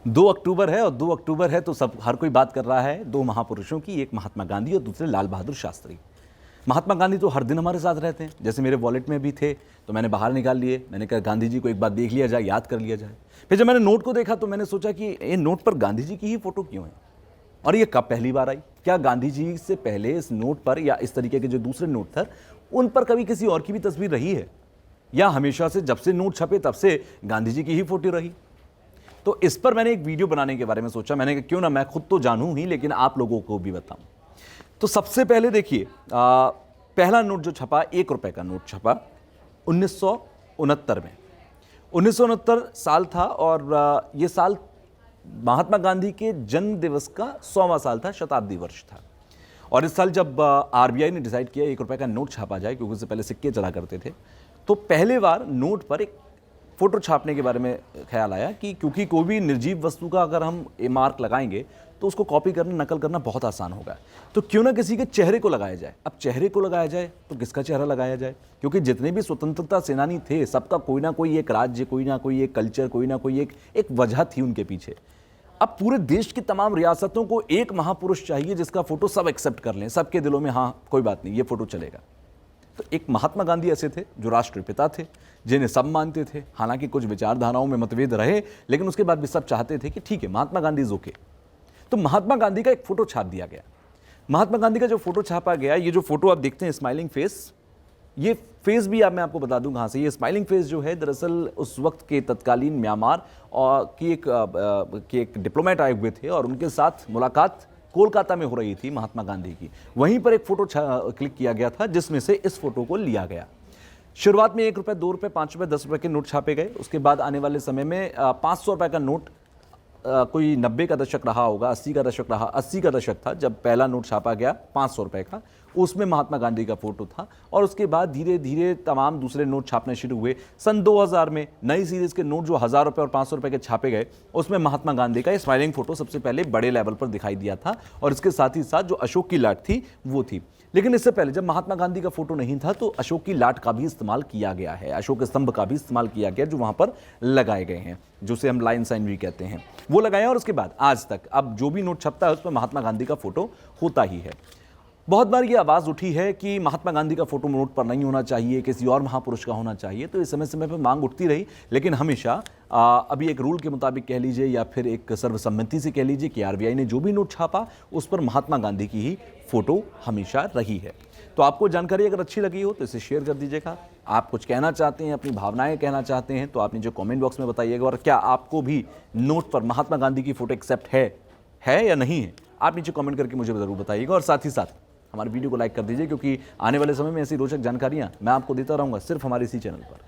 2 अक्टूबर है और 2 अक्टूबर है तो सब हर कोई बात कर रहा है दो महापुरुषों की, एक महात्मा गांधी और दूसरे लाल बहादुर शास्त्री। महात्मा गांधी तो हर दिन हमारे साथ रहते हैं, जैसे मेरे वॉलेट में भी थे तो मैंने बाहर निकाल लिए। मैंने कहा गांधी जी को एक बार देख लिया जाए, याद कर लिया जाए। फिर जब मैंने नोट को देखा तो मैंने सोचा कि ये नोट पर गांधी जी की ही फोटो क्यों है और ये कब पहली बार आई। क्या गांधी जी से पहले इस नोट पर या इस तरीके के जो दूसरे नोट थे उन पर कभी किसी और की भी तस्वीर रही है, या हमेशा से जब से नोट छपे तब से गांधी जी की ही फोटो रही। तो इस पर मैंने एक वीडियो बनाने के बारे में सोचा। मैंने कहा क्यों ना मैं खुद तो जानूं ही लेकिन आप लोगों को भी बताऊं। तो सबसे पहले देखिए, पहला नोट जो छपा, 1 रुपए का नोट छपा 1969 में। 1969 साल था और ये साल महात्मा गांधी के जन्म दिवस का 100वां साल था, शताब्दी वर्ष था। और इस साल जब आरबीआई ने डिसाइड किया 1 रुपए का नोट छापा जाए, क्योंकि उससे पहले सिक्के चला करते थे, तो पहले बार नोट पर एक फोटो छापने के बारे में ख्याल आया कि क्योंकि कोई भी निर्जीव वस्तु का अगर हम मार्क लगाएंगे तो उसको कॉपी करना, नकल करना बहुत आसान होगा। तो क्यों ना किसी के चेहरे को लगाया जाए। अब चेहरे को लगाया जाए तो किसका चेहरा लगाया जाए, क्योंकि जितने भी स्वतंत्रता सेनानी थे सबका कोई ना कोई एक राज्य, कोई ना कोई एक कल्चर, कोई ना कोई एक वजह थी उनके पीछे। अब पूरे देश की तमाम रियासतों को एक महापुरुष चाहिए जिसका फोटो सब एक्सेप्ट कर लें, सबके दिलों में हाँ कोई बात नहीं, ये फोटो चलेगा। तो एक महात्मा गांधी ऐसे थे जो राष्ट्रपिता थे, जिन्हें सब मानते थे। हालांकि कुछ विचारधाराओं में मतभेद रहे, लेकिन उसके बाद भी सब चाहते थे कि ठीक है महात्मा गांधी इज ओके। तो महात्मा गांधी का एक फोटो छाप दिया गया। महात्मा गांधी का जो फोटो छापा गया, ये जो फोटो आप देखते हैं स्माइलिंग फेस, ये फेस भी मैं आपको बता दूं कहाँ से। ये स्माइलिंग फेस जो है दरअसल उस वक्त के तत्कालीन म्यांमार और की एक डिप्लोमेट आए हुए थे और उनके साथ मुलाकात कोलकाता में हो रही थी महात्मा गांधी की। वहीं पर एक फोटो क्लिक किया गया था जिसमें से इस फोटो को लिया गया। शुरुआत में 1 रुपए, 2 रुपए, 5 रुपए, 10 रुपए के नोट छापे गए। उसके बाद आने वाले समय में 500 रुपए का नोट, कोई 90 का दशक रहा होगा, 80 का दशक रहा, 80 का दशक था जब पहला नोट छापा गया 500 रुपए का, उसमें महात्मा गांधी का फोटो था। और उसके बाद धीरे धीरे तमाम दूसरे नोट छापने शुरू हुए। सन 2000 में नई सीरीज के नोट जो 1000 रुपए और 500 रुपए के छापे गए, उसमें महात्मा गांधी का स्माइलिंग फोटो सबसे पहले बड़े लेवल पर दिखाई दिया था और इसके साथ ही साथ जो अशोक की लाट थी वो थी। लेकिन इससे पहले जब महात्मा गांधी का फोटो नहीं था तो अशोक की लाट का भी इस्तेमाल किया गया है, अशोक स्तंभ का भी इस्तेमाल किया गया जो वहां पर लगाए गए हैं, जिसे हम लाइन साइन भी कहते हैं, वो लगाया। और उसके बाद आज तक अब जो भी नोट छपता है उसमें महात्मा गांधी का फोटो होता ही है। बहुत बार ये आवाज़ उठी है कि महात्मा गांधी का फोटो नोट पर नहीं होना चाहिए, किसी और महापुरुष का होना चाहिए। तो इस समय समय पर मांग उठती रही, लेकिन हमेशा अभी एक रूल के मुताबिक कह लीजिए या फिर एक सर्वसम्मति से कह लीजिए कि आरबीआई ने जो भी नोट छापा उस पर महात्मा गांधी की ही फोटो हमेशा रही है। तो आपको जानकारी अगर अच्छी लगी हो तो इसे शेयर कर दीजिएगा। आप कुछ कहना चाहते हैं, अपनी भावनाएं कहना चाहते हैं तो आप नीचे कमेंट बॉक्स में बताइएगा। और क्या आपको भी नोट पर महात्मा गांधी की फोटो एक्सेप्ट है या नहीं है, आप नीचे कमेंट करके मुझे ज़रूर बताइएगा। और साथ ही साथ हमारे वीडियो को लाइक कर दीजिए, क्योंकि आने वाले समय में ऐसी रोचक जानकारियां मैं आपको देता रहूंगा सिर्फ हमारे इसी चैनल पर।